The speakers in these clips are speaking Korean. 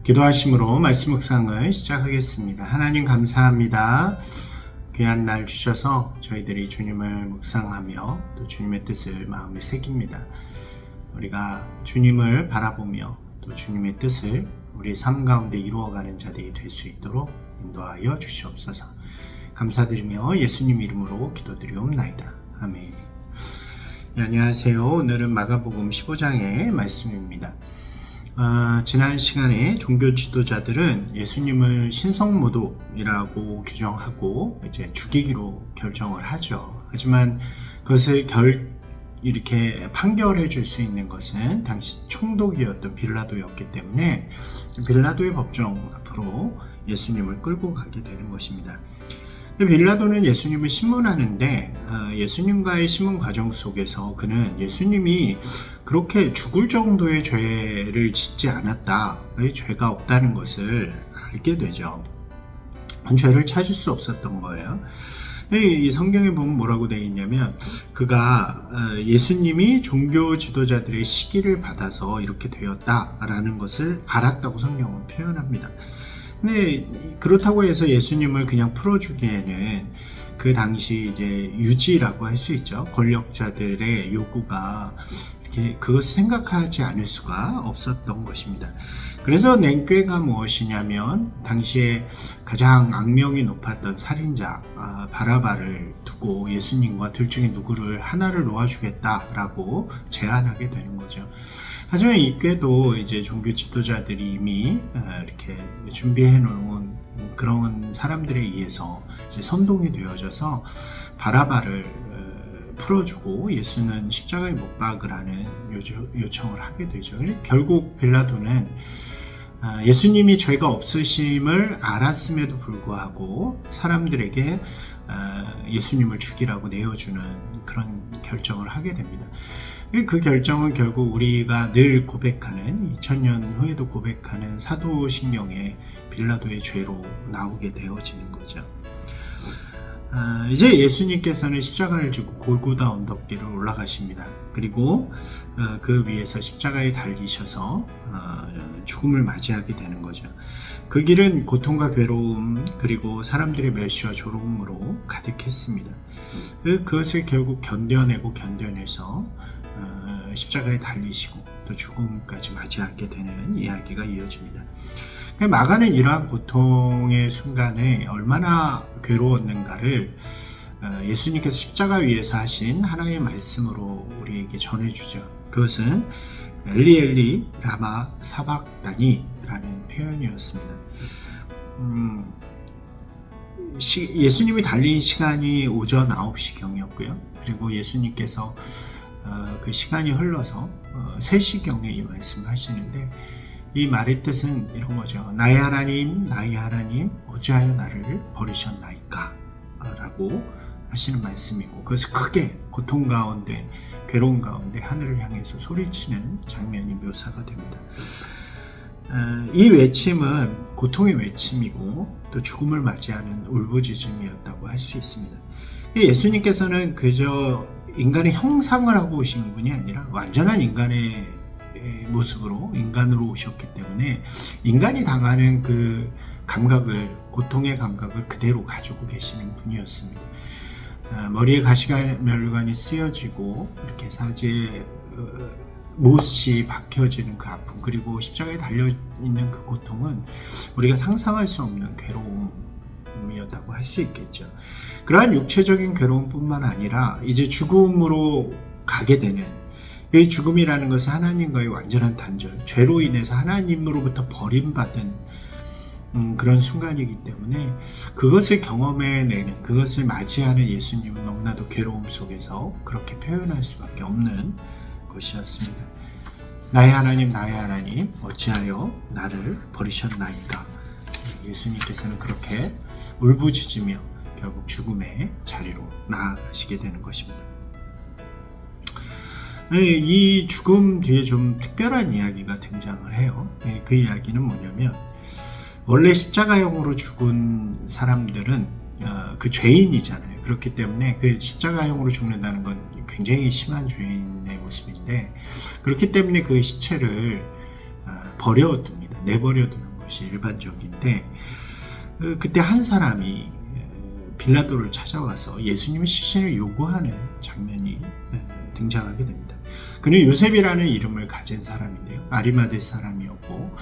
기도하심으로 말씀 묵상을 시작하겠습니다. 하나님 감사합니다. 귀한 날 주셔서 저희들이 주님을 묵상하며 또 주님의 뜻을 마음에 새깁니다. 우리가 주님을 바라보며 또 주님의 뜻을 우리 삶 가운데 이루어가는 자들이 될 수 있도록 인도하여 주시옵소서. 감사드리며 예수님 이름으로 기도드리옵나이다. 아멘. 네, 안녕하세요. 오늘은 마가복음 15장의 말씀입니다. 지난 시간에 종교 지도자들은 예수님을 신성모독이라고 규정하고 이제 죽이기로 결정을 하죠. 하지만 그것을 이렇게 판결해 줄 수 있는 것은 당시 총독이었던 빌라도였기 때문에 빌라도의 법정 앞으로 예수님을 끌고 가게 되는 것입니다. 빌라도는 예수님을 신문하는데 예수님과의 신문 과정 속에서 그는 예수님이 그렇게 죽을 정도의 죄를 짓지 않았다, 죄가 없다는 것을 알게 되죠. 죄를 찾을 수 없었던 거예요. 이 성경에 보면 뭐라고 되어 있냐면 그가 예수님이 종교 지도자들의 시기를 받아서 이렇게 되었다라는 것을 알았다고 성경은 표현합니다. 근데 그렇다고 해서 예수님을 그냥 풀어주기에는 그 당시 이제 유지라고 할 수 있죠. 권력자들의 요구가 이렇게 그것을 생각하지 않을 수가 없었던 것입니다. 그래서 낸 꾀가 무엇이냐면 당시에 가장 악명이 높았던 살인자 바라바를 두고 예수님과 둘 중에 누구를 하나를 놓아주겠다라고 제안하게 되는 거죠. 하지만 이 꾀도 이제 종교 지도자들이 이미 이렇게 준비해 놓은 그런 사람들에 의해서 이제 선동이 되어져서 바라바를 풀어주고 예수는 십자가에 못 박으라는 요청을 하게 되죠. 결국 빌라도는 예수님이 죄가 없으심을 알았음에도 불구하고 사람들에게 예수님을 죽이라고 내어주는 그런 결정을 하게 됩니다. 그 결정은 결국 우리가 늘 고백하는 2000년 후에도 고백하는 사도신경의 빌라도의 죄로 나오게 되어지는 거죠. 이제 예수님께서는 십자가를 지고 골고다 언덕길을 올라가십니다. 그리고 그 위에서 십자가에 달리셔서 죽음을 맞이하게 되는 거죠. 그 길은 고통과 괴로움 그리고 사람들의 멸시와 조롱으로 가득했습니다. 그것을 결국 견뎌내서 십자가에 달리시고 또 죽음까지 맞이하게 되는 이야기가 이어집니다. 마가는 이러한 고통의 순간에 얼마나 괴로웠는가를 예수님께서 십자가 위에서 하신 하나님의 말씀으로 우리에게 전해주죠. 그것은 엘리 엘리 라마 사박다니 라는 표현이었습니다. 예수님이 달린 시간이 오전 9시경이었고요. 그리고 예수님께서 그 시간이 흘러서 3시경에 이 말씀을 하시는데 이 말의 뜻은 이런 거죠. 나의 하나님 어찌하여 나를 버리셨나이까 라고 하시는 말씀이고 그것을 크게 고통 가운데 괴로움 가운데 하늘을 향해서 소리치는 장면이 묘사가 됩니다. 이 외침은 고통의 외침이고 또 죽음을 맞이하는 울부짖음이었다고 할 수 있습니다. 예수님께서는 그저 인간의 형상을 하고 오신 분이 아니라 완전한 인간의 모습으로 인간으로 오셨기 때문에 인간이 당하는 그 고통의 감각을 그대로 가지고 계시는 분이었습니다. 머리에 가시면류관이 쓰여지고 이렇게 사지에 못이 박혀지는 그 아픔 그리고 십자가에 달려있는 그 고통은 우리가 상상할 수 없는 괴로움이었다고 할 수 있겠죠. 그러한 육체적인 괴로움뿐만 아니라 이제 죽음으로 가게 되는 이 죽음이라는 것은 하나님과의 완전한 단절, 죄로 인해서 하나님으로부터 버림받은 그런 순간이기 때문에 그것을 경험해내는, 그것을 맞이하는 예수님은 너무나도 괴로움 속에서 그렇게 표현할 수밖에 없는 것이었습니다. 나의 하나님 어찌하여 나를 버리셨나이까. 예수님께서는 그렇게 울부짖으며 결국 죽음의 자리로 나아가시게 되는 것입니다. 이 죽음 뒤에 좀 특별한 이야기가 등장을 해요. 그 이야기는 뭐냐면 원래 십자가형으로 죽은 사람들은 그 죄인이잖아요. 그렇기 때문에 그 십자가형으로 죽는다는 건 굉장히 심한 죄인의 모습인데 그렇기 때문에 그 시체를 버려둡니다. 내버려두는 거예요. 것이 일반적인데 그때 한 사람이 빌라도를 찾아와서 예수님의 시신을 요구하는 장면이 등장하게 됩니다. 그는 요셉이라는 이름을 가진 사람인데요. 아리마대 사람이었고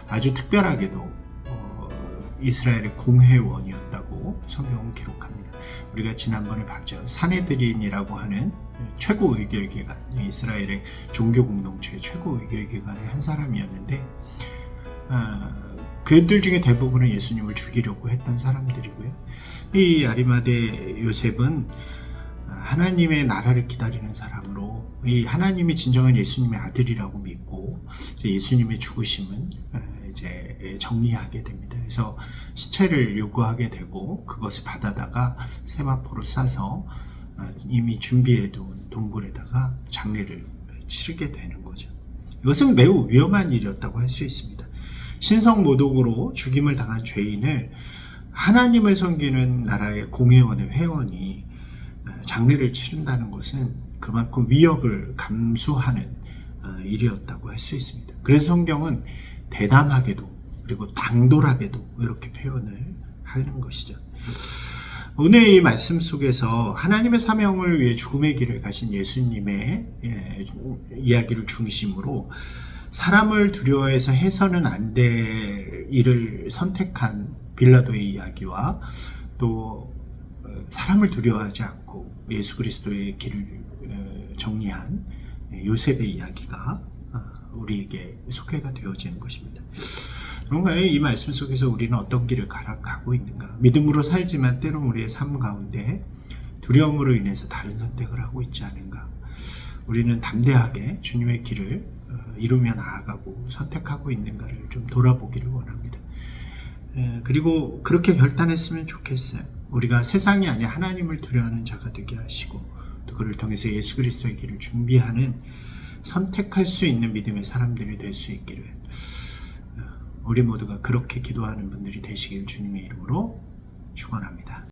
아주 특별하게도 이스라엘의 공회원이었다고 성경은 기록합니다. 우리가 지난번에 봤죠. 사네드린이라고 하는 최고 의결기관, 이스라엘의 종교 공동체의 최고 의결기관의 한 사람이었는데 그들 중에 대부분은 예수님을 죽이려고 했던 사람들이고요. 이 아리마대 요셉은 하나님의 나라를 기다리는 사람으로 이 하나님이 진정한 예수님의 아들이라고 믿고 예수님의 죽으심은 이제 정리하게 됩니다. 그래서 시체를 요구하게 되고 그것을 받아다가 세마포로 싸서 이미 준비해둔 동굴에다가 장례를 치르게 되는 거죠. 이것은 매우 위험한 일이었다고 할 수 있습니다. 신성모독으로 죽임을 당한 죄인을 하나님을 섬기는 나라의 공회원의 회원이 장례를 치른다는 것은 그만큼 위협을 감수하는 일이었다고 할 수 있습니다. 그래서 성경은 대담하게도 그리고 당돌하게도 이렇게 표현을 하는 것이죠. 오늘 이 말씀 속에서 하나님의 사명을 위해 죽음의 길을 가신 예수님의 이야기를 중심으로 사람을 두려워해서 해서는 안 될 일을 선택한 빌라도의 이야기와 또 사람을 두려워하지 않고 예수 그리스도의 길을 정리한 요셉의 이야기가 우리에게 소개가 되어지는 것입니다. 그런가요? 이 말씀 속에서 우리는 어떤 길을 가고 있는가? 믿음으로 살지만 때론 우리의 삶 가운데 두려움으로 인해서 다른 선택을 하고 있지 않은가? 우리는 담대하게 주님의 길을 이루며 나아가고 선택하고 있는가를 좀 돌아보기를 원합니다. 그리고 그렇게 결단했으면 좋겠어요. 우리가 세상이 아니라 하나님을 두려워하는 자가 되게 하시고 또 그를 통해서 예수 그리스도의 길을 준비하는 선택할 수 있는 믿음의 사람들이 될 수 있기를 우리 모두가 그렇게 기도하는 분들이 되시길 주님의 이름으로 축원합니다.